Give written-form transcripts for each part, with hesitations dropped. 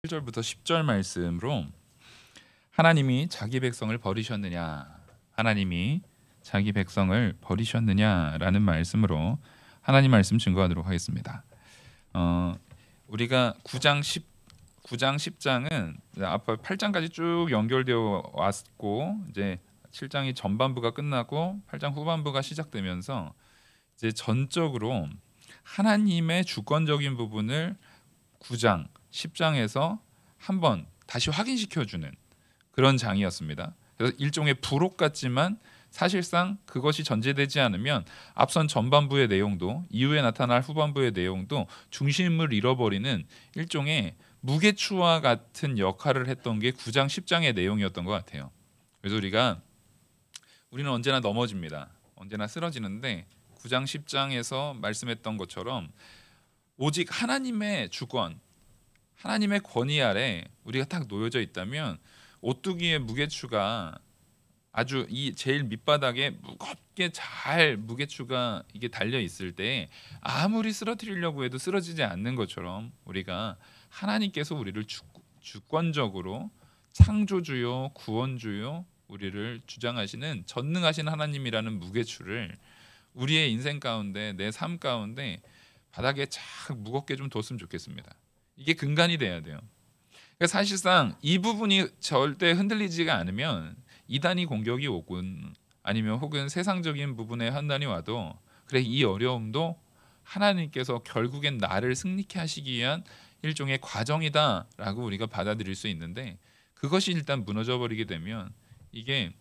1절부터 10절 말씀으로 하나님이 자기 백성을 버리셨느냐, 하나님이 자기 백성을 버리셨느냐라는 말씀으로 하나님 말씀 증거하도록 하겠습니다. 우리가 9장 10장은 앞에 8장까지 쭉 연결되어 왔고, 이제 7장이 전반부가 끝나고 8장 후반부가 시작되면서 이제 전적으로 하나님의 주권적인 부분을 9장 10장에서 한번 다시 확인시켜주는 그런 장이었습니다. 그래서 일종의 부록 같지만 사실상 그것이 전제되지 않으면 앞선 전반부의 내용도 이후에 나타날 후반부의 내용도 중심을 잃어버리는 일종의 무게추와 같은 역할을 했던 게 9장 10장의 내용이었던 것 같아요. 그래서 우리는 언제나 넘어집니다. 언제나 쓰러지는데 9장 10장에서 말씀했던 것처럼 오직 하나님의 주권, 하나님의 권위 아래 우리가 딱 놓여져 있다면 오뚜기의 무게추가 아주 이 제일 밑바닥에 무겁게 잘 무게추가 이게 달려 있을 때 아무리 쓰러뜨리려고 해도 쓰러지지 않는 것처럼 우리가 하나님께서 우리를 주권적으로 창조주요 구원주요 우리를 주장하시는 전능하신 하나님이라는 무게추를 우리의 인생 가운데 내 삶 가운데 바닥에 착 무겁게 좀 뒀으면 좋겠습니다. 이게 근간이 돼야 돼요. 그러니까 사실상 이 부분이 절대 흔들리지가 않으면 이단이 공격이 오군 아니면 혹은 세상적인 부분의 판단이 와도 그래 이 어려움도 하나님께서 결국엔 나를 승리케 하시기 위한 일종의 과정이다라고 우리가 받아들일 수 있는데 그것이 일단 무너져 버리게 되면 이게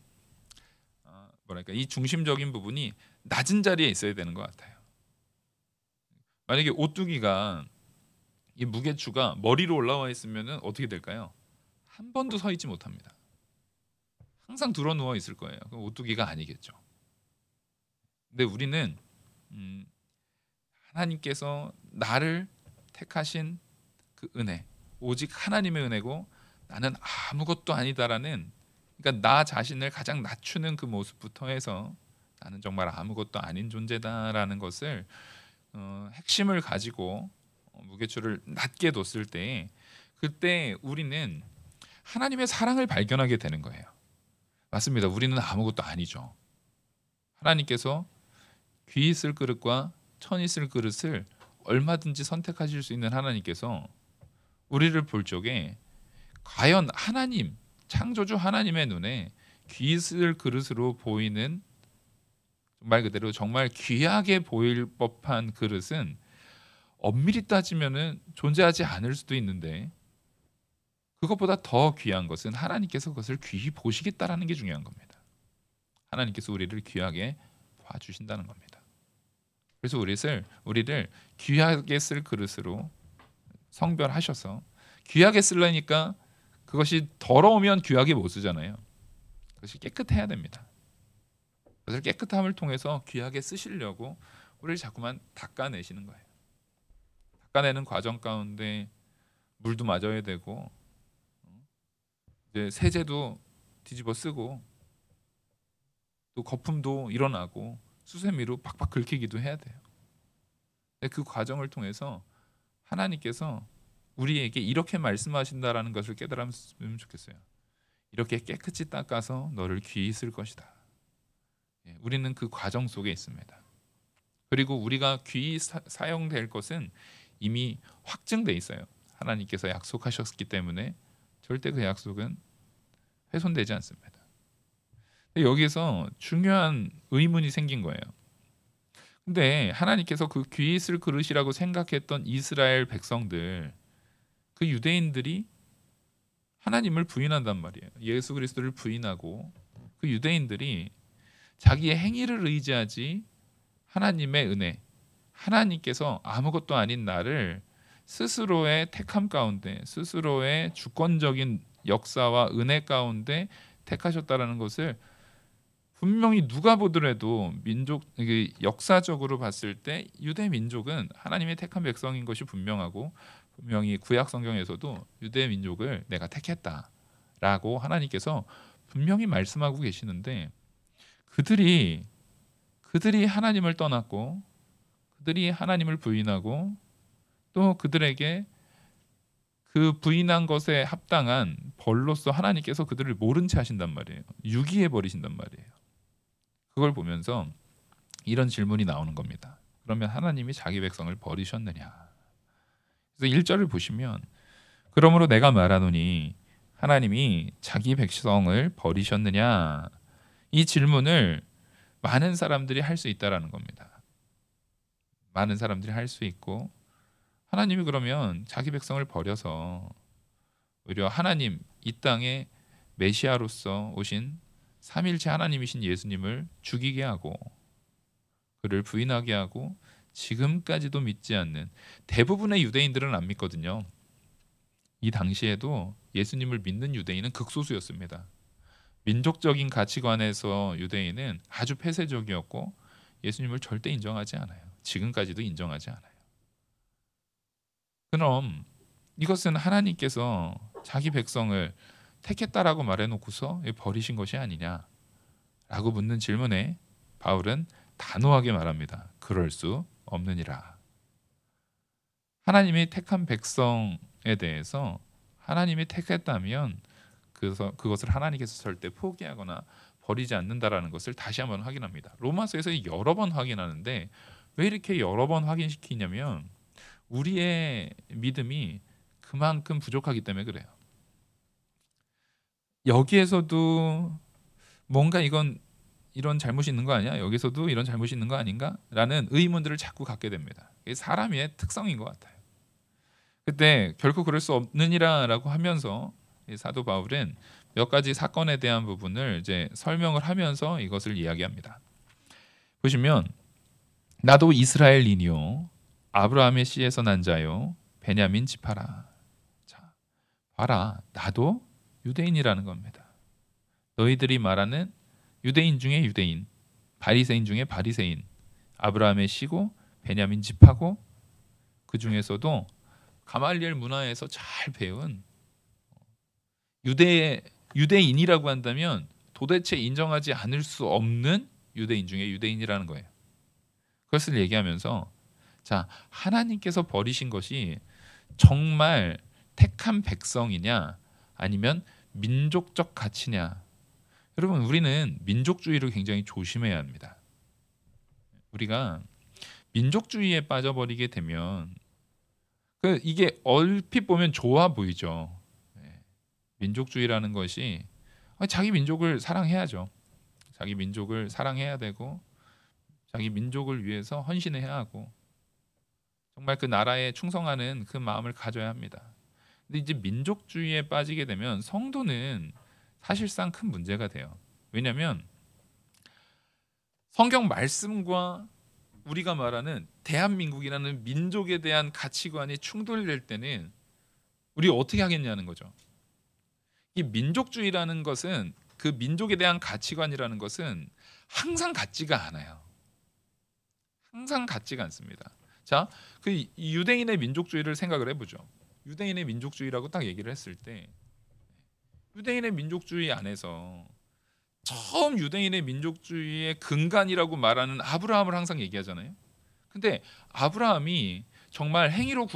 뭐랄까 이 중심적인 부분이 낮은 자리에 있어야 되는 것 같아요. 만약에 오뚜기가 이 무게추가 머리로 올라와 있으면 어떻게 될까요? 한 번도 서 있지 못합니다. 항상 들어 누워 있을 거예요. 그럼 오뚜기가 아니겠죠. 근데 우리는 하나님께서 나를 택하신 그 은혜, 오직 하나님의 은혜고 나는 아무것도 아니다라는, 그러니까 나 자신을 가장 낮추는 그 모습부터 해서 나는 정말 아무것도 아닌 존재다라는 것을 핵심을 가지고 무게추를 낮게 뒀을 때 그때 우리는 하나님의 사랑을 발견하게 되는 거예요. 맞습니다. 우리는 아무것도 아니죠. 하나님께서 귀 있을 그릇과 천 있을 그릇을 얼마든지 선택하실 수 있는 하나님께서 우리를 볼 적에 과연 하나님, 창조주 하나님의 눈에 귀 있을 그릇으로 보이는 말 그대로 정말 귀하게 보일 법한 그릇은 엄밀히 따지면은 존재하지 않을 수도 있는데 그것보다 더 귀한 것은 하나님께서 그것을 귀히 보시겠다라는 게 중요한 겁니다. 하나님께서 우리를 귀하게 봐주신다는 겁니다. 그래서 우리를 귀하게 쓸 그릇으로 성별하셔서 귀하게 쓰려니까 그것이 더러우면 귀하게 못 쓰잖아요. 그것이 깨끗해야 됩니다. 그것을 깨끗함을 통해서 귀하게 쓰시려고 우리를 자꾸만 닦아내시는 거예요. 닦아내는 과정 가운데 물도 맞아야 되고 이제 세제도 뒤집어 쓰고 또 거품도 일어나고 수세미로 팍팍 긁히기도 해야 돼요. 그 과정을 통해서 하나님께서 우리에게 이렇게 말씀하신다라는 것을 깨달았으면 좋겠어요. 이렇게 깨끗이 닦아서 너를 귀히 쓸 것이다. 우리는 그 과정 속에 있습니다. 그리고 우리가 귀히 사용될 것은 이미 확증돼 있어요. 하나님께서 약속하셨기 때문에 절대 그 약속은 훼손되지 않습니다. 여기서 중요한 의문이 생긴 거예요. 근데 하나님께서 그 귀히 있을 그릇이라고 생각했던 이스라엘 백성들, 그 유대인들이 하나님을 부인한단 말이에요. 예수 그리스도를 부인하고 그 유대인들이 자기의 행위를 의지하지 하나님의 은혜, 하나님께서 아무것도 아닌 나를 스스로의 택함 가운데 스스로의 주권적인 역사와 은혜 가운데 택하셨다라는 것을 분명히 누가 보더라도 역사적으로 봤을 때 유대 민족은 하나님의 택한 백성인 것이 분명하고 분명히 구약 성경에서도 유대 민족을 내가 택했다라고 하나님께서 분명히 말씀하고 계시는데 그들이 하나님을 떠났고 그들이 하나님을 부인하고 또 그들에게 그 부인한 것에 합당한 벌로서 하나님께서 그들을 모른 채 하신단 말이에요. 유기해 버리신단 말이에요. 그걸 보면서 이런 질문이 나오는 겁니다. 그러면 하나님이 자기 백성을 버리셨느냐? 그래서 1절을 보시면 그러므로 내가 말하노니 하나님이 자기 백성을 버리셨느냐? 이 질문을 많은 사람들이 할 수 있다라는 겁니다. 많은 사람들이 할 수 있고 하나님이 그러면 자기 백성을 버려서 오히려 하나님 이 땅에 메시아로서 오신 삼일체 하나님이신 예수님을 죽이게 하고 그를 부인하게 하고 지금까지도 믿지 않는 대부분의 유대인들은 안 믿거든요. 이 당시에도 예수님을 믿는 유대인은 극소수였습니다. 민족적인 가치관에서 유대인은 아주 폐쇄적이었고 예수님을 절대 인정하지 않아요. 지금까지도 인정하지 않아요. 그럼 이것은 하나님께서 자기 백성을 택했다라고 말해놓고서 버리신 것이 아니냐라고 묻는 질문에 바울은 단호하게 말합니다. 그럴 수 없느니라. 하나님이 택한 백성에 대해서 하나님이 택했다면 그것을 하나님께서 절대 포기하거나 버리지 않는다라는 것을 다시 한번 확인합니다. 로마서에서 여러 번 확인하는데 왜 이렇게 여러 번 확인시키냐면 우리의 믿음이 그만큼 부족하기 때문에 그래요. 여기에서도 뭔가 이런 잘못이 있는 거 아니야? 여기서도 이런 잘못이 있는 거 아닌가? 라는 의문들을 자꾸 갖게 됩니다. 이게 사람의 특성인 것 같아요. 그때 결코 그럴 수 없느니라 라고 하면서 사도 바울은 몇 가지 사건에 대한 부분을 이제 설명을 하면서 이것을 이야기합니다. 보시면 나도 이스라엘인이요 아브라함의 씨에서 난 자요 베냐민 지파라. 자, 봐라, 나도 유대인이라는 겁니다. 너희들이 말하는 유대인 중에 유대인, 바리새인 중에 바리새인, 아브라함의 씨고 베냐민 지파고 그 중에서도 가말리엘 문화에서 잘 배운 유대인이라고 한다면 도대체 인정하지 않을 수 없는 유대인 중에 유대인이라는 거예요. 그것을 얘기하면서 자, 하나님께서 버리신 것이 정말 택한 백성이냐 아니면 민족적 가치냐. 여러분, 우리는 민족주의를 굉장히 조심해야 합니다. 우리가 민족주의에 빠져버리게 되면 이게 얼핏 보면 좋아 보이죠. 민족주의라는 것이 자기 민족을 사랑해야죠. 자기 민족을 사랑해야 되고 자기 민족을 위해서 헌신해야 하고 정말 그 나라에 충성하는 그 마음을 가져야 합니다. 근데 이제 민족주의에 빠지게 되면 성도는 사실상 큰 문제가 돼요. 왜냐하면 성경 말씀과 우리가 말하는 대한민국이라는 민족에 대한 가치관이 충돌될 때는 우리 어떻게 하겠냐는 거죠. 이 민족주의라는 것은 그 민족에 대한 가치관이라는 것은 항상 같지가 않아요. 항상 같지가 않습니다. 자, 그 유대인의 민족주의를 생각을 해보죠. 유대인의 민족주의라고 딱 얘기를 했을 때 유대인의 민족주의 안에서 처음 유대인의 민족주의의 근간이라고 말하는 아브라함을 항상 얘기하잖아요. 근데 아브라함이 정말 행위로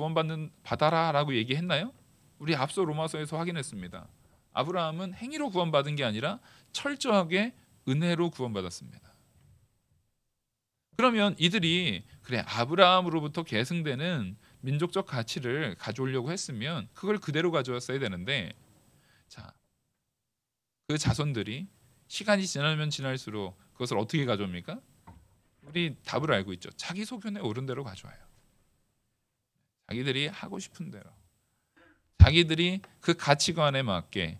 받아라라고 얘기했나요? 우리 앞서 로마서에서 확인했습니다. 아브라함은 행위로 구원받은 게 아니라 철저하게 은혜로 구원받았습니다. 그러면 이들이 그래 아브라함으로부터 계승되는 민족적 가치를 가져오려고 했으면 그걸 그대로 가져왔어야 되는데 자, 그 자손들이 시간이 지나면 지날수록 그것을 어떻게 가져옵니까? 우리 답을 알고 있죠. 자기 소견에 오른 대로 가져와요. 자기들이 하고 싶은 대로 자기들이 그 가치관에 맞게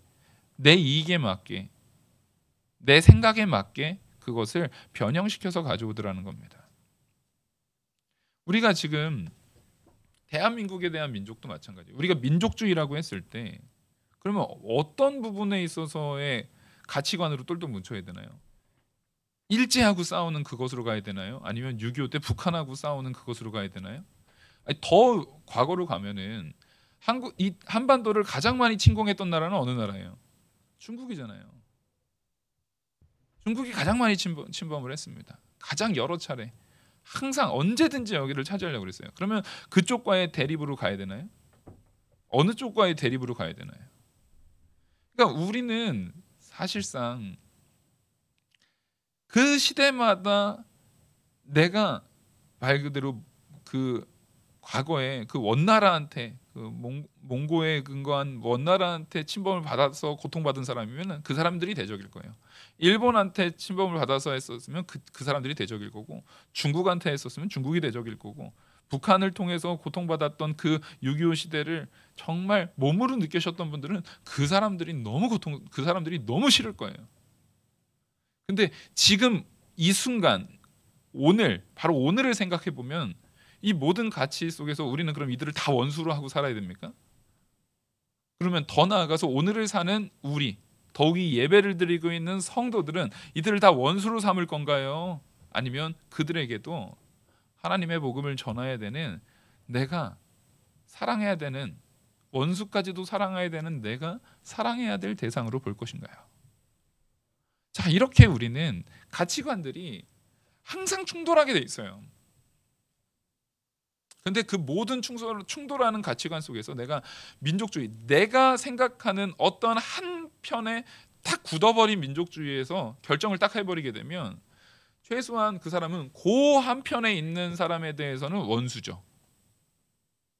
내 이익에 맞게 내 생각에 맞게 그것을 변형시켜서 가져오더라는 겁니다. 우리가 지금 대한민국에 대한 민족도 마찬가지예요. 우리가 민족주의라고 했을 때 그러면 어떤 부분에 있어서의 가치관으로 똘똘 뭉쳐야 되나요? 일제하고 싸우는 그것으로 가야 되나요? 아니면 6.25 때 북한하고 싸우는 그것으로 가야 되나요? 아니, 더 과거로 가면은 이 한반도를 가장 많이 침공했던 나라는 어느 나라예요? 중국이잖아요. 중국이 가장 많이 침범을 했습니다. 가장 여러 차례. 항상 언제든지 여기를 차지하려고 그랬어요. 그러면 그쪽과의 대립으로 가야 되나요? 어느 쪽과의 대립으로 가야 되나요? 그러니까 우리는 사실상 그 시대마다 내가 말 그대로 그 과거에 그 원나라한테 그 몽고에 근거한 원나라한테 침범을 받아서 고통받은 사람이면 그 사람들이 대적일 거예요. 일본한테 침범을 받아서 했었으면 그 사람들이 대적일 거고, 중국한테 했었으면 중국이 대적일 거고, 북한을 통해서 고통받았던 그 6.25 시대를 정말 몸으로 느끼셨던 분들은 그 사람들이 너무 싫을 거예요. 근데 지금 이 순간 바로 오늘을 생각해 보면 이 모든 가치 속에서 우리는 그럼 이들을 다 원수로 하고 살아야 됩니까? 그러면 더 나아가서 오늘을 사는 우리, 더욱이 예배를 드리고 있는 성도들은 이들을 다 원수로 삼을 건가요? 아니면 그들에게도 하나님의 복음을 전해야 되는, 내가 사랑해야 되는, 원수까지도 사랑해야 되는 내가 사랑해야 될 대상으로 볼 것인가요? 자, 이렇게 우리는 가치관들이 항상 충돌하게 돼 있어요. 근데 그 모든 충돌하는 가치관 속에서 내가 민족주의, 내가 생각하는 어떤 한 편에 딱 굳어버린 민족주의에서 결정을 딱 해버리게 되면 최소한 그 사람은 그 한편에 있는 사람에 대해서는 원수죠.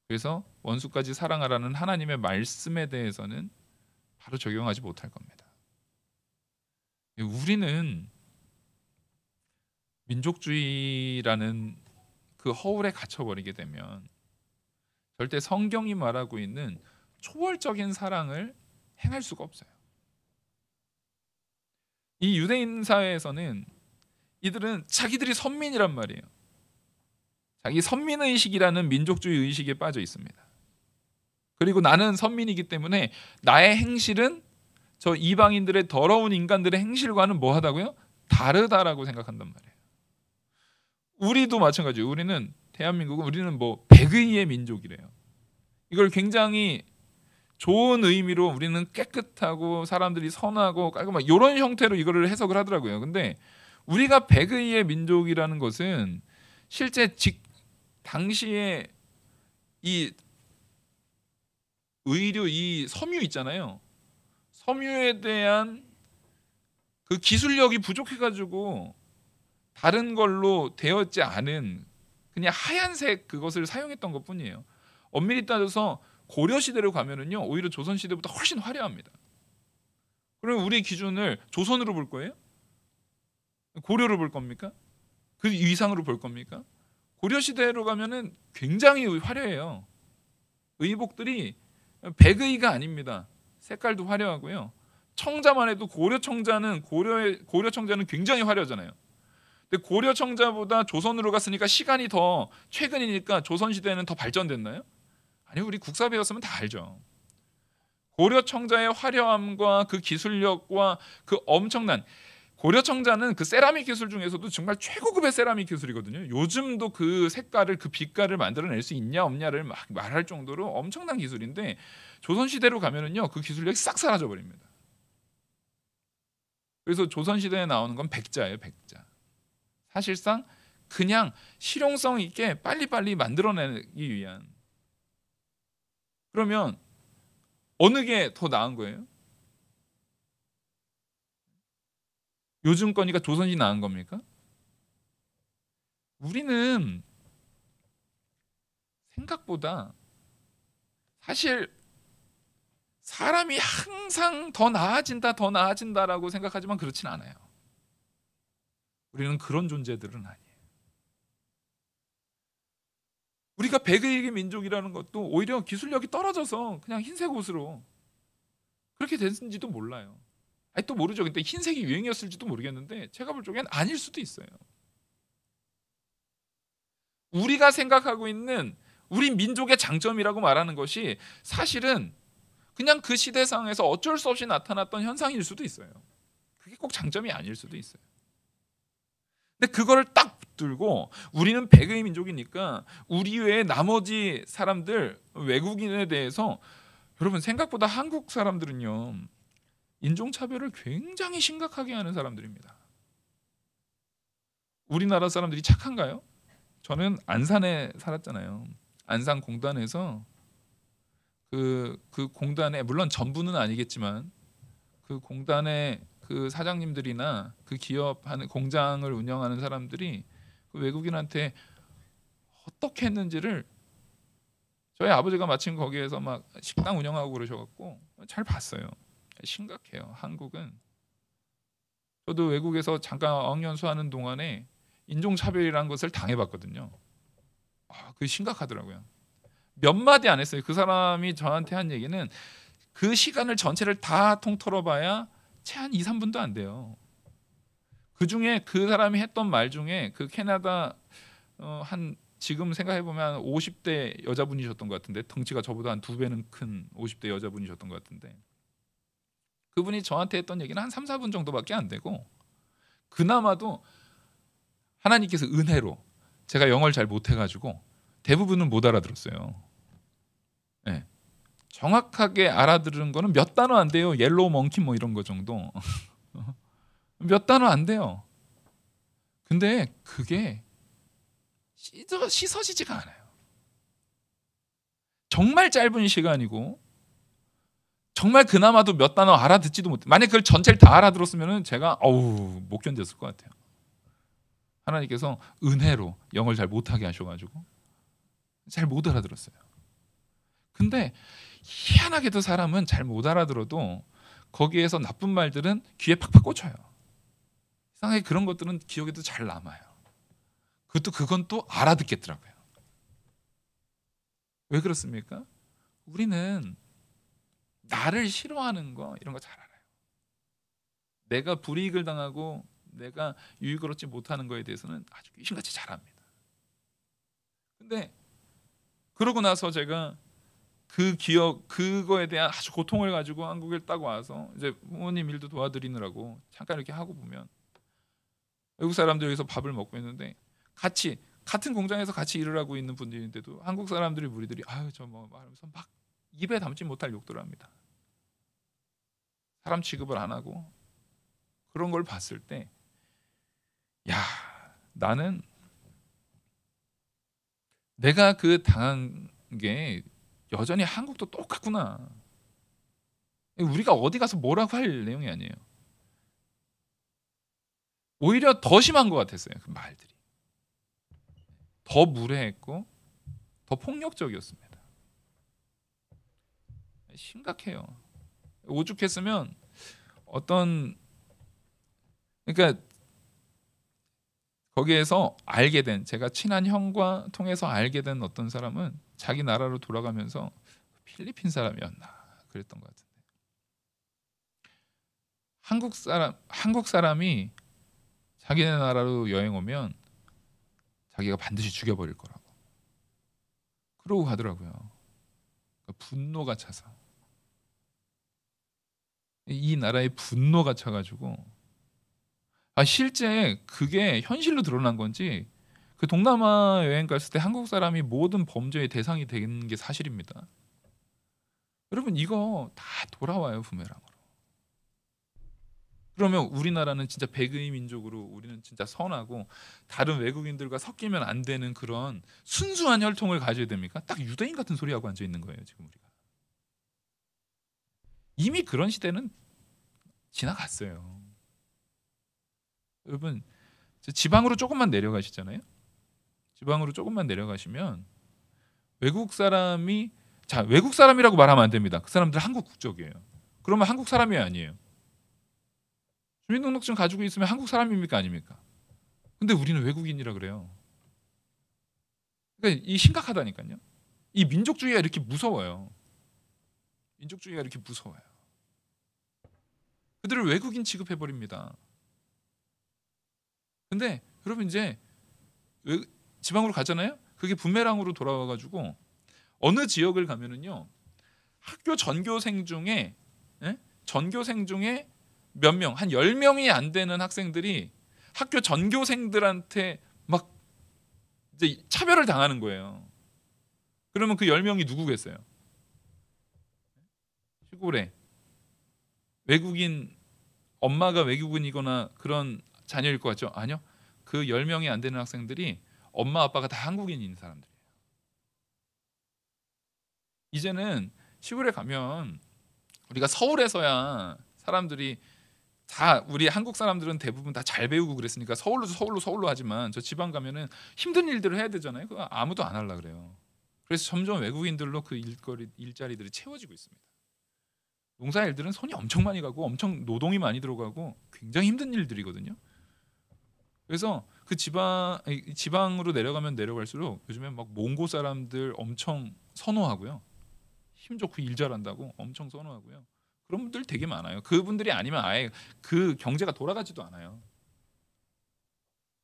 그래서 원수까지 사랑하라는 하나님의 말씀에 대해서는 바로 적용하지 못할 겁니다. 우리는 민족주의라는 그 허울에 갇혀버리게 되면 절대 성경이 말하고 있는 초월적인 사랑을 행할 수가 없어요. 이 유대인 사회에서는 이들은 자기들이 선민이란 말이에요. 자기 선민의식이라는 민족주의 의식에 빠져 있습니다. 그리고 나는 선민이기 때문에 나의 행실은 저 이방인들의 더러운 인간들의 행실과는 뭐하다고요? 다르다라고 생각한단 말이에요. 우리도 마찬가지예요. 우리는 대한민국은 우리는 뭐 백의의 민족이래요. 이걸 굉장히 좋은 의미로 우리는 깨끗하고 사람들이 선하고 깔끔한 이런 형태로 이거를 해석을 하더라고요. 근데 우리가 백의의 민족이라는 것은 실제 당시에 이 의류, 이 섬유 있잖아요. 섬유에 대한 그 기술력이 부족해가지고 다른 걸로 되었지 않은 그냥 하얀색 그것을 사용했던 것뿐이에요. 엄밀히 따져서 고려 시대로 가면은요, 오히려 조선 시대보다 훨씬 화려합니다. 그럼 우리 기준을 조선으로 볼 거예요? 고려로 볼 겁니까? 그 이상으로 볼 겁니까? 고려 시대로 가면은 굉장히 화려해요. 의복들이 백의가 아닙니다. 색깔도 화려하고요. 청자만 해도 고려 청자는 굉장히 화려하잖아요. 근데 고려 청자보다 조선으로 갔으니까 시간이 더 최근이니까 조선 시대는 더 발전됐나요? 아니, 우리 국사 배웠으면 다 알죠. 고려 청자의 화려함과 그 기술력과 그 엄청난, 고려 청자는 그 세라믹 기술 중에서도 정말 최고급의 세라믹 기술이거든요. 요즘도 그 색깔을, 그 빛깔을 만들어낼 수 있냐 없냐를 막 말할 정도로 엄청난 기술인데, 조선 시대로 가면은요, 그 기술력이 싹 사라져 버립니다. 그래서 조선 시대에 나오는 건 백자예요, 백자. 사실상 그냥 실용성 있게 빨리빨리 만들어내기 위한. 그러면 어느 게 더 나은 거예요? 요즘 거니까 조선이 나은 겁니까? 우리는 생각보다 사실 사람이 항상 더 나아진다라고 생각하지만 그렇진 않아요. 우리는 그런 존재들은 아니에요. 우리가 백의의 민족이라는 것도 오히려 기술력이 떨어져서 그냥 흰색 옷으로 그렇게 됐는지도 몰라요. 아니, 또 모르죠. 근데 흰색이 유행이었을지도 모르겠는데 제가 볼 적엔 아닐 수도 있어요. 우리가 생각하고 있는 우리 민족의 장점이라고 말하는 것이 사실은 그냥 그 시대상에서 어쩔 수 없이 나타났던 현상일 수도 있어요. 그게 꼭 장점이 아닐 수도 있어요. 근데 그거를 딱 붙들고 우리는 백의 민족이니까 우리 외에 나머지 사람들, 외국인에 대해서, 여러분 생각보다 한국 사람들은요, 인종차별을 굉장히 심각하게 하는 사람들입니다. 우리나라 사람들이 착한가요? 저는 안산에 살았잖아요. 안산 공단에서 그 공단에 물론 전부는 아니겠지만 그 공단의 그 사장님들이나 그 기업 하는 공장을 운영하는 사람들이 그 외국인한테 어떻게 했는지를 저희 아버지가 마침 거기에서 막 식당 운영하고 그러셔갖고 잘 봤어요. 심각해요. 한국은 저도 외국에서 잠깐 어학연수하는 동안에 인종차별이라는 것을 당해봤거든요. 그 심각하더라고요. 몇 마디 안 했어요. 그 사람이 저한테 한 얘기는 그 시간을 전체를 다 통틀어봐야 채 한 2, 3분도 안 돼요. 그 중에 그 사람이 했던 말 중에 그 캐나다 한 지금 생각해 보면 50대 여자분이셨던 것 같은데 덩치가 저보다 한 2배는 큰 50대 여자분이셨던 것 같은데 그분이 저한테 했던 얘기는 한 3, 4분 정도밖에 안 되고 그나마도 하나님께서 은혜로 제가 영어를 잘 못해가지고 대부분은 못 알아들었어요. 네. 정확하게 알아들은 거는 몇 단어 안 돼요. 옐로우 멍키 뭐 이런 거 정도. 몇 단어 안 돼요. 근데 그게 씻어지지가 않아요. 정말 짧은 시간이고 정말 그나마도 몇 단어 알아듣지도 못해. 만약 그걸 전체를 다 알아들었으면 제가 못 견뎠을 것 같아요. 하나님께서 은혜로 영어를 잘 못하게 하셔가지고 잘 못 알아들었어요. 근데 희한하게도 사람은 잘 못 알아들어도 거기에서 나쁜 말들은 귀에 팍팍 꽂혀요. 이상하게 그런 것들은 기억에도 잘 남아요. 그건 또 알아듣겠더라고요. 왜 그렇습니까? 우리는 나를 싫어하는 거 이런 거 잘 알아요. 내가 불이익을 당하고 내가 유익을 얻지 못하는 거에 대해서는 아주 귀신같이 잘 압니다. 근데 그러고 나서 제가 그거에 대한 아주 고통을 가지고 한국에 딱 와서 이제 부모님 일도 도와드리느라고 잠깐 이렇게 하고 보면 외국 사람들 여기서 밥을 먹고 있는데 같은 공장에서 같이 일을 하고 있는 분들인데도 한국 사람들이 우리들이 저 뭐 말하면서 막 입에 담지 못할 욕들을 합니다. 사람 취급을 안 하고 그런 걸 봤을 때 나는 내가 그 당한 게 여전히 한국도 똑같구나. 우리가 어디 가서 뭐라고 할 내용이 아니에요. 오히려 더 심한 것 같았어요. 그 말들이 더 무례했고 더 폭력적이었습니다. 심각해요. 오죽했으면 그러니까 거기에서 알게 된 제가 친한 형과 통해서 알게 된 어떤 사람은 자기 나라로 돌아가면서 필리핀 사람이었나 그랬던 것 같은데 한국 사람이 자기네 나라로 여행 오면 자기가 반드시 죽여버릴 거라고 그러고 가더라고요. 그러니까 분노가 차서 이 나라에 분노가 차가지고 실제 그게 현실로 드러난 건지 그 동남아 여행 갔을 때 한국 사람이 모든 범죄의 대상이 되는 게 사실입니다. 여러분 이거 다 돌아와요 부메랑으로. 그러면 우리나라는 진짜 백의 민족으로 우리는 진짜 선하고 다른 외국인들과 섞이면 안 되는 그런 순수한 혈통을 가져야 됩니까? 딱 유대인 같은 소리하고 앉아 있는 거예요 지금 우리가. 이미 그런 시대는 지나갔어요. 여러분 지방으로 조금만 내려가시잖아요. 지방으로 조금만 내려가시면 외국 사람이라고 말하면 안 됩니다. 그 사람들 한국 국적이에요. 그러면 한국 사람이 아니에요. 주민등록증 가지고 있으면 한국 사람입니까 아닙니까? 근데 우리는 외국인이라 그래요. 그러니까 이 심각하다니까요. 이 민족주의가 이렇게 무서워요. 민족주의가 이렇게 무서워요. 그들을 외국인 취급해 버립니다. 근데 여러분 이제 지방으로 가잖아요. 그게 부메랑으로 돌아와 가지고 어느 지역을 가면은요. 학교 전교생 중에 몇 명, 한 10명이 안 되는 학생들이 학교 전교생들한테 막 이제 차별을 당하는 거예요. 그러면 그 10명이 누구겠어요? 시골에 외국인 엄마가 외국인이거나 그런 자녀일 것 같죠? 아니요. 그 10명이 안 되는 학생들이 엄마 아빠가 다 한국인인 사람들이에요. 이제는 시골에 가면 우리가 서울에서야 사람들이 다 우리 한국 사람들은 대부분 다 잘 배우고 그랬으니까 서울로 하지만 저 지방 가면은 힘든 일들을 해야 되잖아요. 그거 아무도 안 하려 그래요. 그래서 점점 외국인들로 그 일자리들이 채워지고 있습니다. 농사 일들은 손이 엄청 많이 가고 엄청 노동이 많이 들어가고 굉장히 힘든 일들이거든요. 그래서 그 지방으로 내려가면 내려갈수록 요즘에 막 몽고 사람들 엄청 선호하고요. 힘 좋고 일 잘한다고 엄청 선호하고요. 그런 분들 되게 많아요. 그분들이 아니면 아예 그 경제가 돌아가지도 않아요.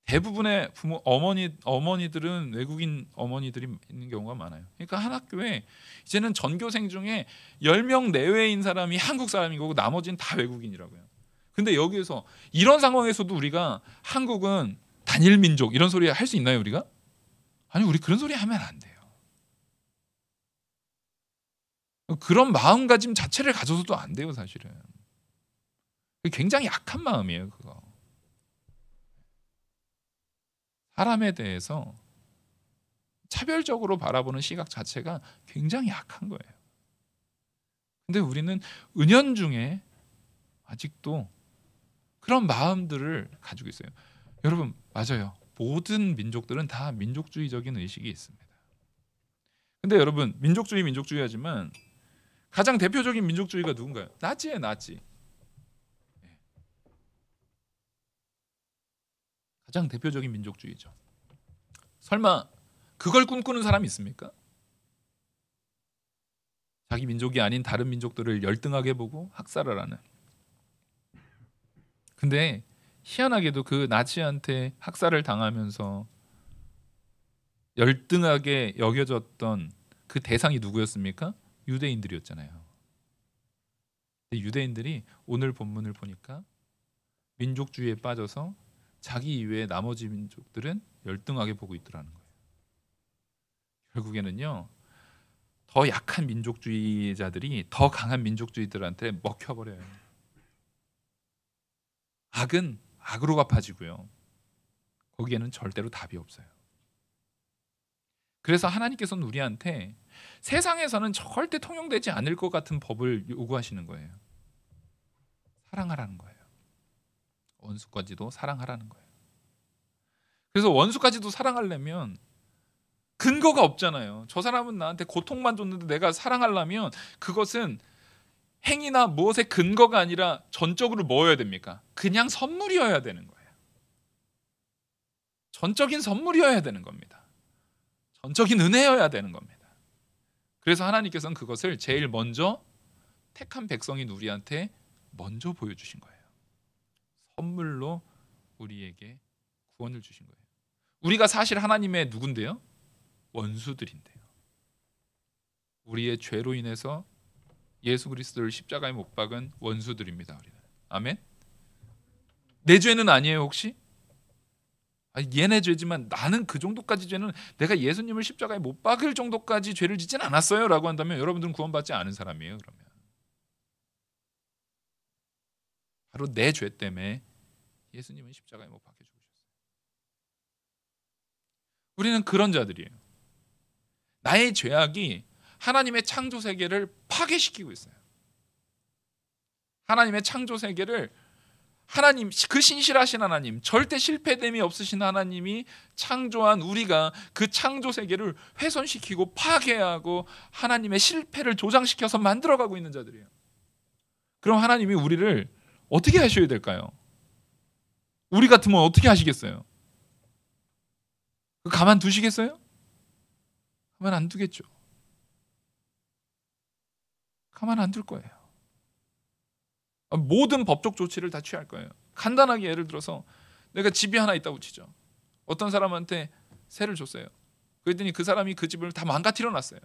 대부분의 어머니들은 외국인 어머니들이 있는 경우가 많아요. 그러니까 한 학교에 이제는 전교생 중에 10명 내외인 사람이 한국 사람인 거고 나머지는 다 외국인이라고요. 근데 여기에서 이런 상황에서도 우리가 한국은 단일 민족 이런 소리 할 수 있나요, 우리가? 아니, 우리 그런 소리 하면 안 돼요. 그런 마음가짐 자체를 가져서도 안 돼요, 사실은. 굉장히 약한 마음이에요, 그거. 사람에 대해서 차별적으로 바라보는 시각 자체가 굉장히 약한 거예요. 근데 우리는 은연중에 아직도 그런 마음들을 가지고 있어요. 여러분, 맞아요. 모든 민족들은 다 민족주의적인 의식이 있습니다. 근데 여러분, 민족주의하지만 가장 대표적인 민족주의가 누군가요? 나치예요, 나치. 가장 대표적인 민족주의죠. 설마 그걸 꿈꾸는 사람이 있습니까? 자기 민족이 아닌 다른 민족들을 열등하게 보고 학살을 하는. 근데 희한하게도 그 나치한테 학살을 당하면서 열등하게 여겨졌던 그 대상이 누구였습니까? 유대인들이었잖아요. 근데 유대인들이 오늘 본문을 보니까 민족주의에 빠져서 자기 이외의 나머지 민족들은 열등하게 보고 있더라는 거예요. 결국에는요, 더 약한 민족주의자들이 더 강한 민족주의들한테 먹혀버려요. 악은 악으로 갚아지고요. 거기에는 절대로 답이 없어요. 그래서 하나님께서는 우리한테 세상에서는 절대 통용되지 않을 것 같은 법을 요구하시는 거예요. 사랑하라는 거예요. 원수까지도 사랑하라는 거예요. 그래서 원수까지도 사랑하려면 근거가 없잖아요. 저 사람은 나한테 고통만 줬는데 내가 사랑하려면 그것은 행위나 무엇의 근거가 아니라 전적으로 뭐여야 됩니까? 그냥 선물이어야 되는 거예요. 전적인 선물이어야 되는 겁니다. 전적인 은혜여야 되는 겁니다. 그래서 하나님께서는 그것을 제일 먼저 택한 백성인 우리한테 먼저 보여주신 거예요. 선물로 우리에게 구원을 주신 거예요. 우리가 사실 하나님의 누군데요? 원수들인데요. 우리의 죄로 인해서 예수 그리스도를 십자가에 못 박은 원수들입니다. 우리는. 아멘. 내 죄는 아니에요, 혹시? 아니, 얘네 죄지만 나는 그 정도까지 죄는 내가 예수님을 십자가에 못 박을 정도까지 죄를 짓진 않았어요 라고 한다면 여러분들은 구원받지 않은 사람이에요. 그러면 바로 내 죄 때문에 예수님은 십자가에 못 박혀 죽으셨어요. 우리는 그런 자들이에요. 나의 죄악이 하나님의 창조 세계를 파괴시키고 있어요. 하나님의 창조 세계를 하나님, 그 신실하신 하나님, 절대 실패됨이 없으신 하나님이 창조한 우리가 그 창조 세계를 훼손시키고 파괴하고 하나님의 실패를 조장시켜서 만들어가고 있는 자들이에요. 그럼 하나님이 우리를 어떻게 하셔야 될까요? 우리 같으면 어떻게 하시겠어요? 가만 두시겠어요? 가만 안 두겠죠. 가만 안 둘 거예요. 모든 법적 조치를 다 취할 거예요. 간단하게 예를 들어서 내가 집이 하나 있다고 치죠. 어떤 사람한테 세를 줬어요. 그랬더니 그 사람이 그 집을 다 망가뜨려 놨어요.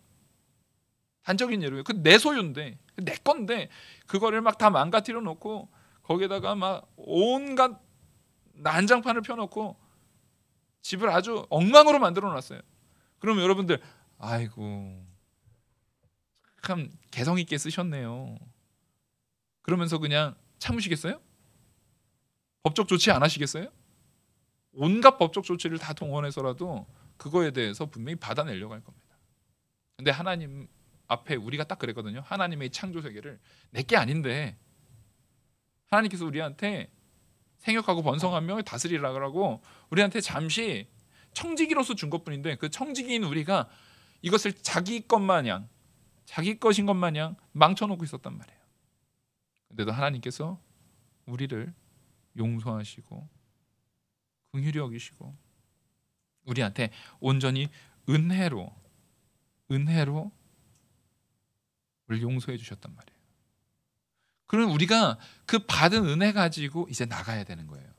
단적인 예로요. 그 내 소유인데, 내 건데 그거를 막 다 망가뜨려 놓고 거기에다가 막 온갖 난장판을 펴놓고 집을 아주 엉망으로 만들어 놨어요. 그러면 여러분들, 아이고 참 개성 있게 쓰셨네요. 그러면서 그냥 참으시겠어요? 법적 조치 안 하시겠어요? 온갖 법적 조치를 다 동원해서라도 그거에 대해서 분명히 받아내려고 할 겁니다. 근데 하나님 앞에 우리가 딱 그랬거든요. 하나님의 창조 세계를 내게 아닌데 하나님께서 우리한테 생육하고 번성하며 다스리라고 우리한테 잠시 청지기로서 준 것뿐인데 그 청지기인 우리가 이것을 자기 것 마냥 자기 것인 것 마냥 망쳐놓고 있었단 말이에요. 근데도 하나님께서 우리를 용서하시고 긍휼히 여기시고 우리한테 온전히 은혜로 우리를 용서해 주셨단 말이에요. 그럼 우리가 그 받은 은혜 가지고 이제 나가야 되는 거예요.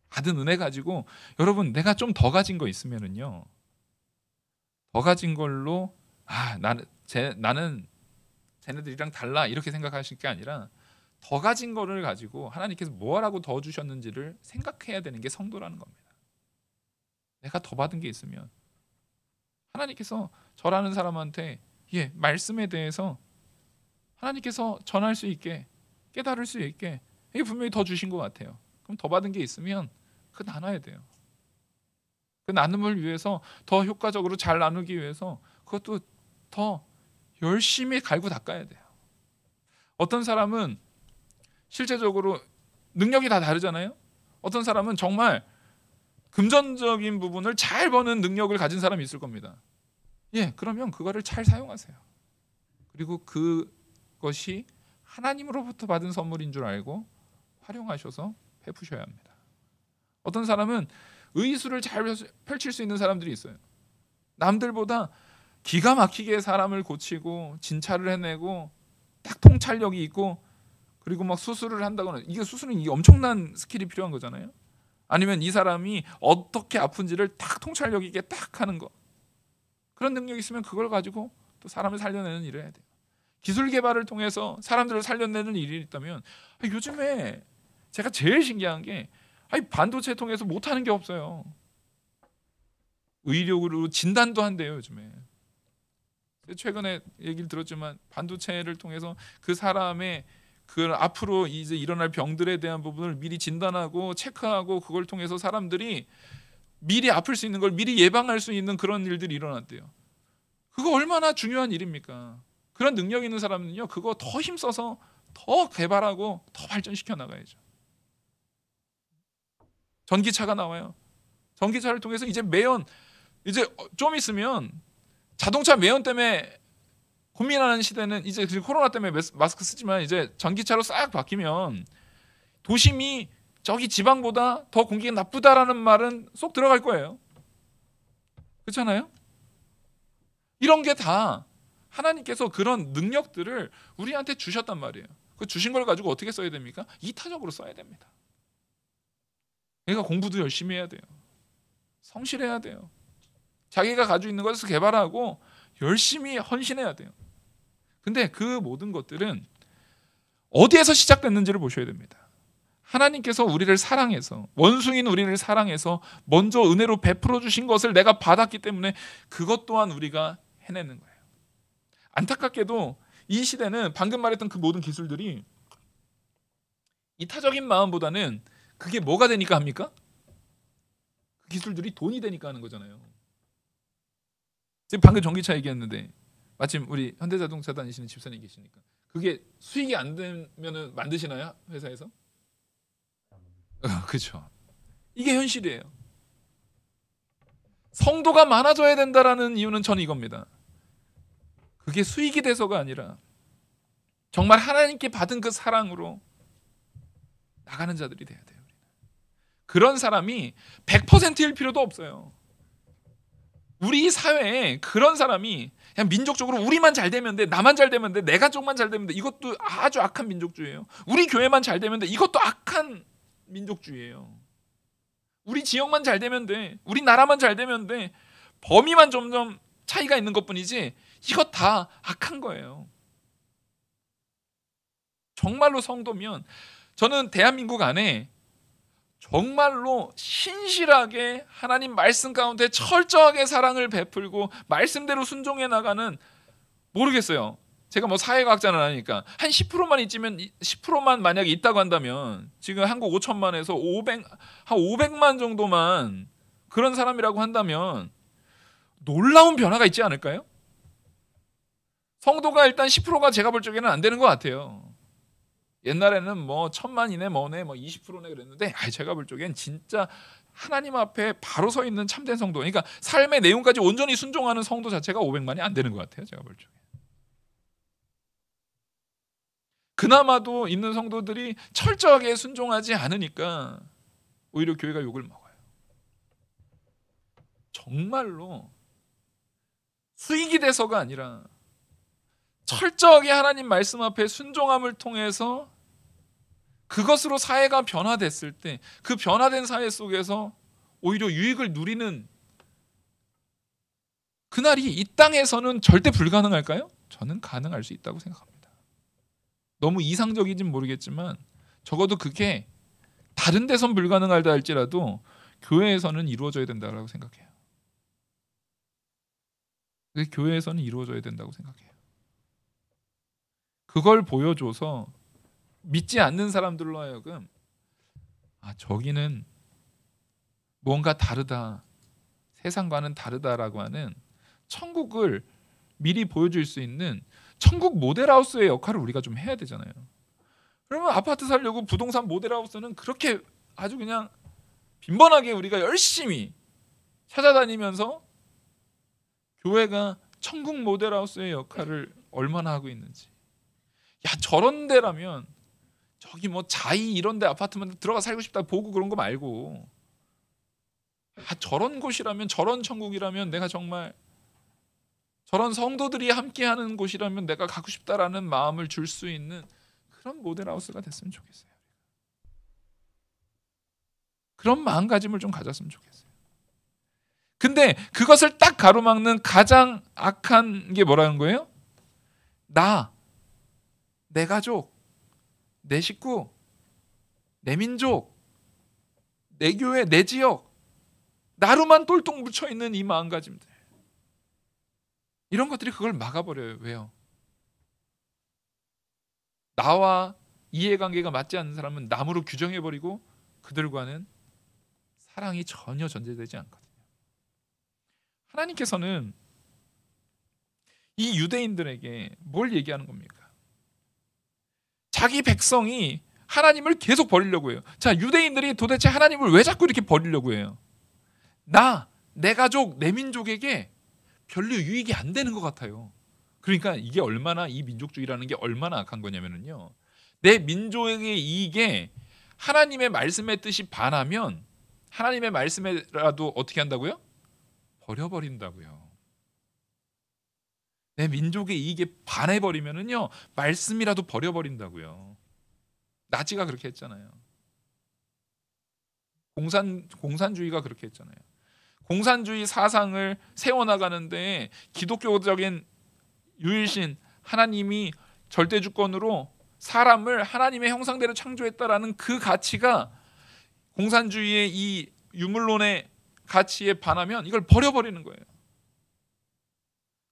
받은 은혜 가지고 여러분 내가 좀 더 가진 거 있으면은요. 더 가진 걸로 나는 쟤네들이랑 달라 이렇게 생각하실 게 아니라 더 가진 거를 가지고 하나님께서 뭐라고 더 주셨는지를 생각해야 되는 게 성도라는 겁니다. 내가 더 받은 게 있으면 하나님께서 저라는 사람한테 말씀에 대해서 하나님께서 전할 수 있게 깨달을 수 있게 이게 분명히 더 주신 것 같아요. 그럼 더 받은 게 있으면 그 나눠야 돼요. 그 나눔을 위해서 더 효과적으로 잘 나누기 위해서 그것도 더 열심히 갈고 닦아야 돼요. 어떤 사람은 실제적으로 능력이 다 다르잖아요. 어떤 사람은 정말 금전적인 부분을 잘 버는 능력을 가진 사람이 있을 겁니다. 그러면 그거를 잘 사용하세요. 그리고 그것이 하나님으로부터 받은 선물인 줄 알고 활용하셔서 베푸셔야 합니다. 어떤 사람은 의술을 잘 펼칠 수 있는 사람들이 있어요. 남들보다 기가 막히게 사람을 고치고 진찰을 해내고 딱 통찰력이 있고 그리고 막 수술을 한다거나 이게 엄청난 스킬이 필요한 거잖아요. 아니면 이 사람이 어떻게 아픈지를 딱 통찰력 있게 딱 하는 거. 그런 능력이 있으면 그걸 가지고 또 사람을 살려내는 일을 해야 돼요. 기술 개발을 통해서 사람들을 살려내는 일이 있다면 요즘에 제가 제일 신기한 게 반도체 통해서 못하는 게 없어요. 의료로 진단도 한대요 요즘에. 최근에 얘기를 들었지만 반도체를 통해서 그 사람의 그 앞으로 이제 일어날 병들에 대한 부분을 미리 진단하고 체크하고 그걸 통해서 사람들이 미리 아플 수 있는 걸 미리 예방할 수 있는 그런 일들이 일어났대요. 그거 얼마나 중요한 일입니까? 그런 능력 있는 사람은요 그거 더 힘써서 더 개발하고 더 발전시켜 나가야죠. 전기차가 나와요. 전기차를 통해서 이제 좀 있으면 자동차 매연 때문에 고민하는 시대는 이제 코로나 때문에 마스크 쓰지만 이제 전기차로 싹 바뀌면 도심이 저기 지방보다 더 공기가 나쁘다라는 말은 쏙 들어갈 거예요. 그렇잖아요? 이런 게 다 하나님께서 그런 능력들을 우리한테 주셨단 말이에요. 그 주신 걸 가지고 어떻게 써야 됩니까? 이타적으로 써야 됩니다. 그러니까 공부도 열심히 해야 돼요. 성실해야 돼요. 자기가 가지고 있는 것을 개발하고 열심히 헌신해야 돼요. 근데 그 모든 것들은 어디에서 시작됐는지를 보셔야 됩니다. 하나님께서 우리를 사랑해서 원수인 우리를 사랑해서 먼저 은혜로 베풀어 주신 것을 내가 받았기 때문에 그것 또한 우리가 해내는 거예요. 안타깝게도 이 시대는 방금 말했던 그 모든 기술들이 이타적인 마음보다는 그게 뭐가 되니까 합니까? 그 기술들이 돈이 되니까 하는 거잖아요. 지금 방금 전기차 얘기했는데 마침 우리 현대자동차 다니시는 집사님 계시니까 그게 수익이 안 되면은 만드시나요? 회사에서? 그렇죠. 이게 현실이에요. 성도가 많아져야 된다라는 이유는 저는 이겁니다. 그게 수익이 돼서가 아니라 정말 하나님께 받은 그 사랑으로 나가는 자들이 돼야 돼요. 그런 사람이 100%일 필요도 없어요. 우리 사회에 그런 사람이 그냥 민족적으로 우리만 잘 되면 돼, 나만 잘 되면 돼, 내 가족만 잘 되면 돼, 이것도 아주 악한 민족주의예요. 우리 교회만 잘 되면 돼, 이것도 악한 민족주의예요. 우리 지역만 잘 되면 돼, 우리 나라만 잘 되면 돼, 범위만 점점 차이가 있는 것뿐이지 이것 다 악한 거예요. 정말로 성도면 저는 대한민국 안에 정말로 신실하게 하나님 말씀 가운데 철저하게 사랑을 베풀고 말씀대로 순종해 나가는, 모르겠어요. 제가 뭐 사회과학자는 아니니까 한 10%만 있으면 10%만 만약에 있다고 한다면 지금 한국 5천만에서 500만 정도만 그런 사람이라고 한다면 놀라운 변화가 있지 않을까요? 성도가 일단 10%가 제가 볼 적에는 안 되는 것 같아요. 옛날에는 뭐 1000만 이내 뭐네 뭐 20%네 그랬는데 제가 볼 적엔 진짜 하나님 앞에 바로 서 있는 참된 성도, 그러니까 삶의 내용까지 온전히 순종하는 성도 자체가 500만이 안 되는 것 같아요. 제가 볼 적에. 그나마도 있는 성도들이 철저하게 순종하지 않으니까 오히려 교회가 욕을 먹어요. 정말로 수익이 돼서가 아니라 철저하게 하나님 말씀 앞에 순종함을 통해서 그것으로 사회가 변화됐을 때 그 변화된 사회 속에서 오히려 유익을 누리는 그날이 이 땅에서는 절대 불가능할까요? 저는 가능할 수 있다고 생각합니다. 너무 이상적인지는 모르겠지만 적어도 그게 다른 데선 불가능하다 할지라도 교회에서는 이루어져야 된다고 생각해요. 그게 교회에서는 이루어져야 된다고 생각해요. 그걸 보여줘서 믿지 않는 사람들로 하여금 저기는 뭔가 다르다, 세상과는 다르다라고 하는 천국을 미리 보여줄 수 있는 천국 모델하우스의 역할을 우리가 좀 해야 되잖아요. 그러면 아파트 살려고 부동산 모델하우스는 그렇게 아주 그냥 빈번하게 우리가 열심히 찾아다니면서 교회가 천국 모델하우스의 역할을 얼마나 하고 있는지. 저런 데라면 저기 뭐 자이 이런 데 아파트만 들어가 살고 싶다 보고 그런 거 말고 저런 곳이라면, 저런 천국이라면, 내가 정말 저런 성도들이 함께하는 곳이라면 내가 가고 싶다라는 마음을 줄 수 있는 그런 모델하우스가 됐으면 좋겠어요. 그런 마음가짐을 좀 가졌으면 좋겠어요. 근데 그것을 딱 가로막는 가장 악한 게 뭐라는 거예요? 내 가족, 내 식구, 내 민족, 내 교회, 내 지역, 나로만 똘똘 묻혀있는 이 마음가짐들, 이런 것들이 그걸 막아버려요. 왜요? 나와 이해관계가 맞지 않는 사람은 남으로 규정해버리고 그들과는 사랑이 전혀 전제되지 않거든요. 하나님께서는 이 유대인들에게 뭘 얘기하는 겁니까? 자기 백성이 하나님을 계속 버리려고 해요. 자, 유대인들이 도대체 하나님을 왜 자꾸 이렇게 버리려고 해요? 내 가족, 내 민족에게 별로 유익이 안 되는 것 같아요. 그러니까 이게 얼마나, 이 민족주의라는 게 얼마나 악한 거냐면요, 내 민족의 이익에 하나님의 말씀의 뜻이 반하면 하나님의 말씀이라도 어떻게 한다고요? 버려버린다고요. 내 민족의 이익에 반해버리면은요, 말씀이라도 버려버린다고요. 나치가 그렇게 했잖아요. 공산주의가 그렇게 했잖아요. 공산주의 사상을 세워나가는데 기독교적인 유일신 하나님이 절대주권으로 사람을 하나님의 형상대로 창조했다라는 그 가치가 공산주의의 이 유물론의 가치에 반하면 이걸 버려버리는 거예요.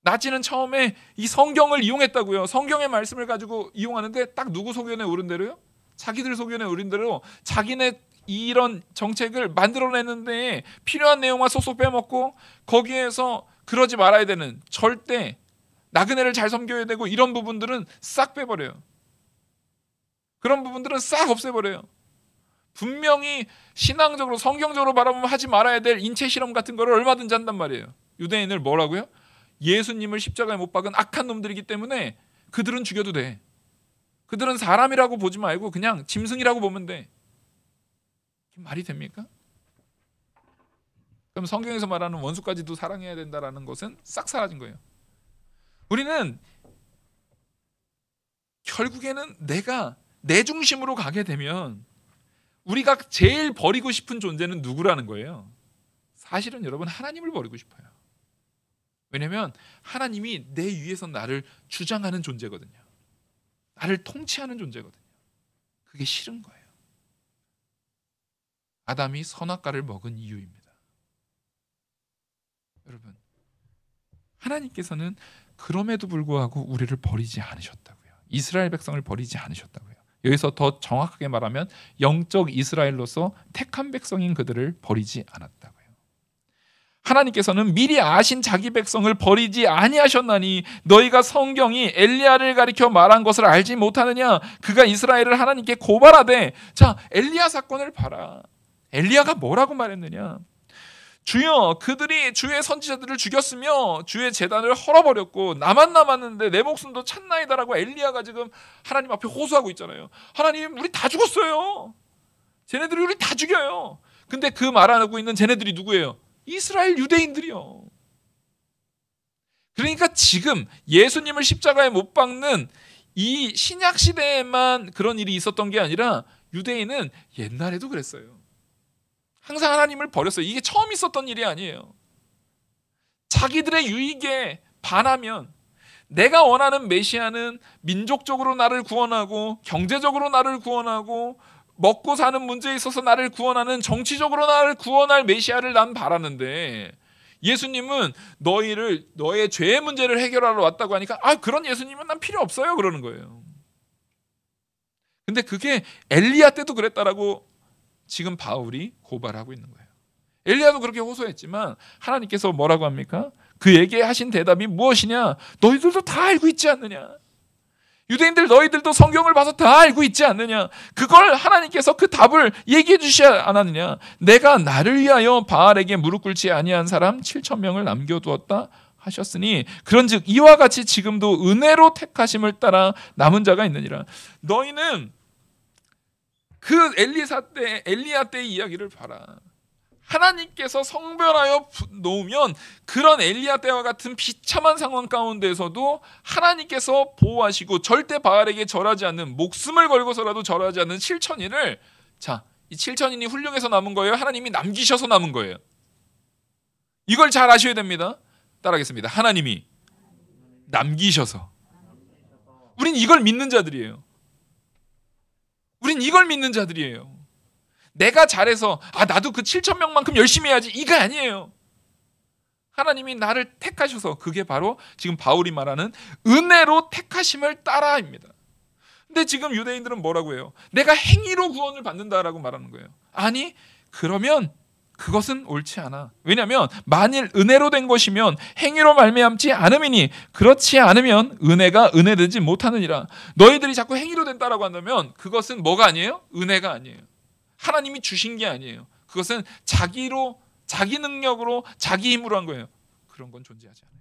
나치는 처음에 이 성경을 이용했다고요. 성경의 말씀을 가지고 이용하는데 딱 누구 소견에 오른 대로요? 자기들 소견에 오른 대로 자기네 이런 정책을 만들어내는데 필요한 내용만 쏙쏙 빼먹고 거기에서 그러지 말아야 되는, 절대 나그네를 잘 섬겨야 되고 이런 부분들은 싹 빼버려요. 그런 부분들은 싹 없애버려요. 분명히 신앙적으로 성경적으로 바라보면 하지 말아야 될 인체 실험 같은 거를 얼마든지 한단 말이에요. 유대인을 뭐라고요? 예수님을 십자가에 못 박은 악한 놈들이기 때문에 그들은 죽여도 돼. 그들은 사람이라고 보지 말고 그냥 짐승이라고 보면 돼. 말이 됩니까? 그럼 성경에서 말하는 원수까지도 사랑해야 된다라는 것은 싹 사라진 거예요. 우리는 결국에는 내가 내 중심으로 가게 되면 우리가 제일 버리고 싶은 존재는 누구라는 거예요? 사실은 여러분, 하나님을 버리고 싶어요. 왜냐하면 하나님이 내 위에서 나를 주장하는 존재거든요. 나를 통치하는 존재거든요. 그게 싫은 거예요. 아담이 선악과를 먹은 이유입니다. 여러분, 하나님께서는 그럼에도 불구하고 우리를 버리지 않으셨다고요. 이스라엘 백성을 버리지 않으셨다고요. 여기서 더 정확하게 말하면 영적 이스라엘로서 택한 백성인 그들을 버리지 않았다고요. 하나님께서는 미리 아신 자기 백성을 버리지 아니하셨나니 너희가 성경이 엘리야를 가리켜 말한 것을 알지 못하느냐. 그가 이스라엘을 하나님께 고발하되. 자, 엘리야 사건을 봐라. 엘리야가 뭐라고 말했느냐. 주여, 그들이 주의 선지자들을 죽였으며 주의 제단을 헐어버렸고 나만 남았는데 내 목숨도 찼나이다라고 엘리야가 지금 하나님 앞에 호소하고 있잖아요. 하나님, 우리 다 죽었어요. 쟤네들이 우리 다 죽여요. 근데 그 말하고 있는 쟤네들이 누구예요? 이스라엘 유대인들이요. 그러니까 지금 예수님을 십자가에 못 박는 이 신약 시대에만 그런 일이 있었던 게 아니라 유대인은 옛날에도 그랬어요. 항상 하나님을 버렸어요. 이게 처음 있었던 일이 아니에요. 자기들의 유익에 반하면, 내가 원하는 메시아는 민족적으로 나를 구원하고 경제적으로 나를 구원하고 먹고 사는 문제에 있어서 나를 구원하는, 정치적으로 나를 구원할 메시아를 난 바라는데, 예수님은 너의 죄의 문제를 해결하러 왔다고 하니까 그런 예수님은 난 필요 없어요 그러는 거예요. 근데 그게 엘리야 때도 그랬다라고 지금 바울이 고발하고 있는 거예요. 엘리야도 그렇게 호소했지만 하나님께서 뭐라고 합니까? 그에게 하신 대답이 무엇이냐? 너희들도 다 알고 있지 않느냐? 유대인들 너희들도 성경을 봐서 다 알고 있지 않느냐? 그걸 하나님께서 그 답을 얘기해 주시지 않았느냐? 내가 나를 위하여 바알에게 무릎 꿇지 아니한 사람 7,000명을 남겨두었다 하셨으니 그런즉 이와 같이 지금도 은혜로 택하심을 따라 남은 자가 있느니라. 너희는 그 엘리야 때의 이야기를 봐라. 하나님께서 성별하여 놓으면 그런 엘리야 때와 같은 비참한 상황 가운데서도 하나님께서 보호하시고 절대 바알에게 절하지 않는, 목숨을 걸고서라도 절하지 않는 7,000인을, 자, 이 7,000인이 훌륭해서 남은 거예요? 하나님이 남기셔서 남은 거예요? 이걸 잘 아셔야 됩니다. 따라하겠습니다. 하나님이 남기셔서. 우린 이걸 믿는 자들이에요. 우린 이걸 믿는 자들이에요. 내가 잘해서 나도 그 7,000명만큼 열심히 해야지, 이거 아니에요. 하나님이 나를 택하셔서, 그게 바로 지금 바울이 말하는 은혜로 택하심을 따라입니다. 근데 지금 유대인들은 뭐라고 해요? 내가 행위로 구원을 받는다라고 말하는 거예요. 아니, 그러면 그것은 옳지 않아. 왜냐하면 만일 은혜로 된 것이면 행위로 말미암지 않음이니 그렇지 않으면 은혜가 은혜되지 못하느니라. 너희들이 자꾸 행위로 된다라고 한다면 그것은 뭐가 아니에요? 은혜가 아니에요. 하나님이 주신 게 아니에요. 그것은 자기로, 자기 능력으로, 자기 힘으로 한 거예요. 그런 건 존재하지 않아요.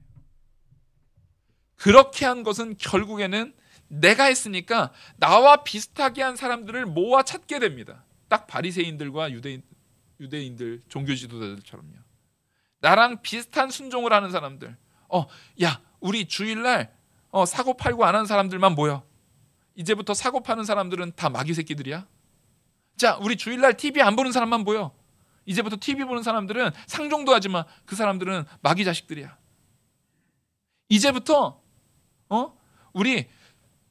그렇게 한 것은 결국에는 내가 했으니까 나와 비슷하게 한 사람들을 모아 찾게 됩니다. 딱 바리새인들과 유대인들 종교 지도자들처럼요. 나랑 비슷한 순종을 하는 사람들. 야, 우리 주일날 사고 팔고 안 하는 사람들만 모여. 이제부터 사고 파는 사람들은 다 마귀 새끼들이야. 자, 우리 주일날 TV 안 보는 사람만 보여. 이제부터 TV 보는 사람들은 상종도 하지 마. 그 사람들은 마귀 자식들이야. 이제부터 우리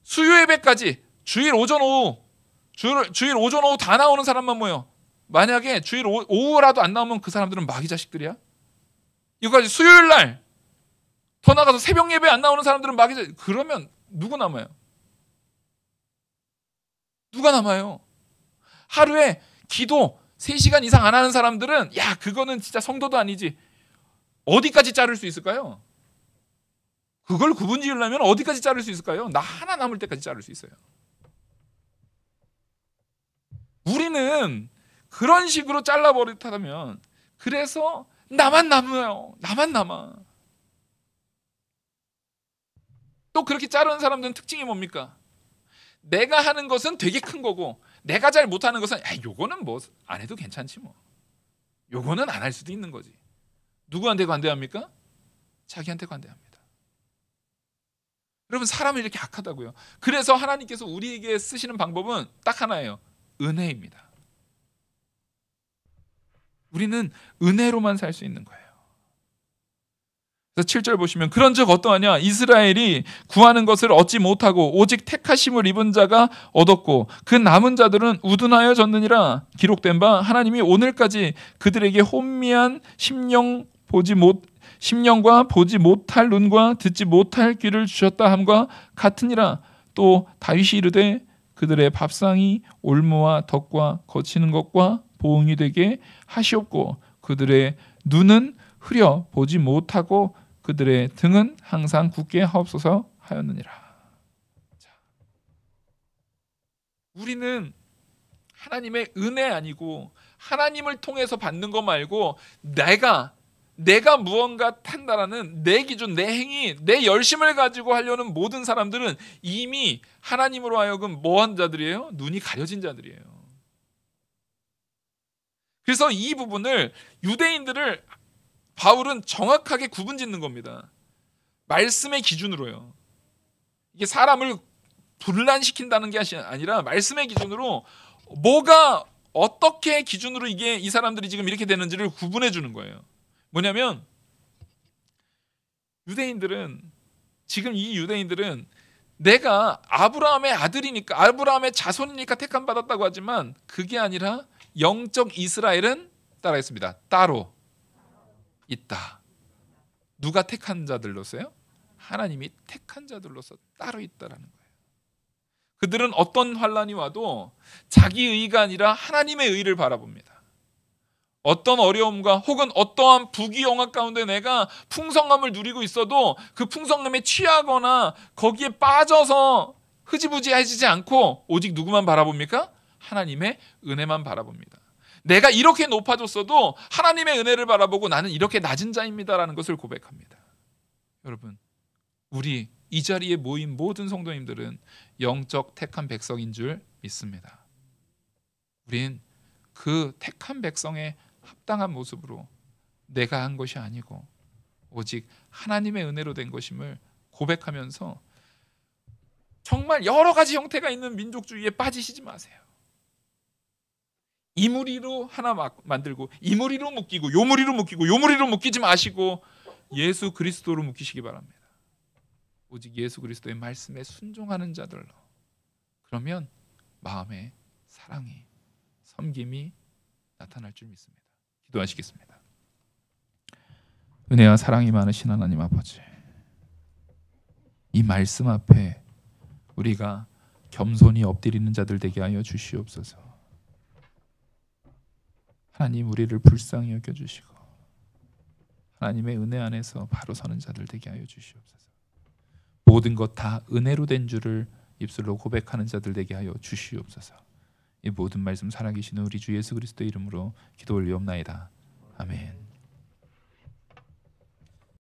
수요 예배까지 주일 오전 오후 다 나오는 사람만 모여. 만약에 주일 오후라도 안 나오면 그 사람들은 마귀 자식들이야. 이거까지 수요일 날 더 나가서 새벽 예배 안 나오는 사람들은 마귀 자식. 그러면 누구 남아요? 누가 남아요? 하루에 기도 3시간 이상 안 하는 사람들은 그거는 진짜 성도도 아니지. 어디까지 자를 수 있을까요? 그걸 구분 지으려면 어디까지 자를 수 있을까요? 나 하나 남을 때까지 자를 수 있어요. 우리는 그런 식으로 잘라버렸다면, 그래서 나만 남아요. 나만 남아. 또 그렇게 자르는 사람들은 특징이 뭡니까? 내가 하는 것은 되게 큰 거고 내가 잘 못하는 것은 요거는 뭐 안 해도 괜찮지 뭐. 요거는 안 할 수도 있는 거지. 누구한테 관대합니까? 자기한테 관대합니다. 여러분, 사람이 이렇게 악하다고요. 그래서 하나님께서 우리에게 쓰시는 방법은 딱 하나예요. 은혜입니다. 우리는 은혜로만 살 수 있는 거예요. 그래서 7절 보시면 그런즉 어떠하냐? 이스라엘이 구하는 것을 얻지 못하고 오직 택하심을 입은 자가 얻었고 그 남은 자들은 우둔하여졌느니라. 기록된 바 하나님이 오늘까지 그들에게 혼미한 심령과 보지 못할 눈과 듣지 못할 귀를 주셨다 함과 같으니라. 또 다윗이 이르되 그들의 밥상이 올무와 덕과 거치는 것과 보응이 되게 하시옵고 그들의 눈은 흐려 보지 못하고 그들의 등은 항상 굳게 하옵소서 하였느니라. 자, 우리는 하나님의 은혜 아니고 하나님을 통해서 받는 거 말고 내가 무언가 탄다라는 내 기준, 내 행위, 내 열심을 가지고 하려는 모든 사람들은 이미 하나님으로 하여금 뭐한 자들이에요? 눈이 가려진 자들이에요. 그래서 이 부분을 유대인들을 바울은 정확하게 구분짓는 겁니다. 말씀의 기준으로요. 이게 사람을 분란시킨다는 게 아니라 말씀의 기준으로 뭐가 어떻게 기준으로 이게 이 사람들이 지금 이렇게 되는지를 구분해 주는 거예요. 뭐냐면 지금 이 유대인들은 내가 아브라함의 아들이니까 아브라함의 자손이니까 택함 받았다고 하지만 그게 아니라 영적 이스라엘은 따라했습니다. 따로 있다. 누가 택한 자들로서요? 하나님이 택한 자들로서 따로 있다라는 거예요. 그들은 어떤 환란이 와도 자기 의가 아니라 하나님의 의를 바라봅니다. 어떤 어려움과 혹은 어떠한 부귀영화 가운데 내가 풍성함을 누리고 있어도 그 풍성함에 취하거나 거기에 빠져서 흐지부지해지지 않고 오직 누구만 바라봅니까? 하나님의 은혜만 바라봅니다. 내가 이렇게 높아졌어도 하나님의 은혜를 바라보고 나는 이렇게 낮은 자입니다라는 것을 고백합니다. 여러분, 우리 이 자리에 모인 모든 성도님들은 영적 택한 백성인 줄 믿습니다. 우린 그 택한 백성의 합당한 모습으로 내가 한 것이 아니고 오직 하나님의 은혜로 된 것임을 고백하면서 정말 여러 가지 형태가 있는 민족주의에 빠지시지 마세요. 이 무리로 하나 만들고 이 무리로 묶이고 요 무리로 묶이고 요 무리로 묶이지 마시고 예수 그리스도로 묶이시기 바랍니다. 오직 예수 그리스도의 말씀에 순종하는 자들로. 그러면 마음에 사랑이, 섬김이 나타날 줄 믿습니다. 기도하시겠습니다. 은혜와 사랑이 많으신 하나님 아버지, 이 말씀 앞에 우리가 겸손히 엎드리는 자들 되게 하여 주시옵소서. 하나님, 우리를 불쌍히 여겨주시고 하나님의 은혜 안에서 바로 서는 자들 되게 하여 주시옵소서. 모든 것 다 은혜로 된 줄을 입술로 고백하는 자들 되게 하여 주시옵소서. 이 모든 말씀 살아계시는 우리 주 예수 그리스도의 이름으로 기도 올리옵나이다. 아멘.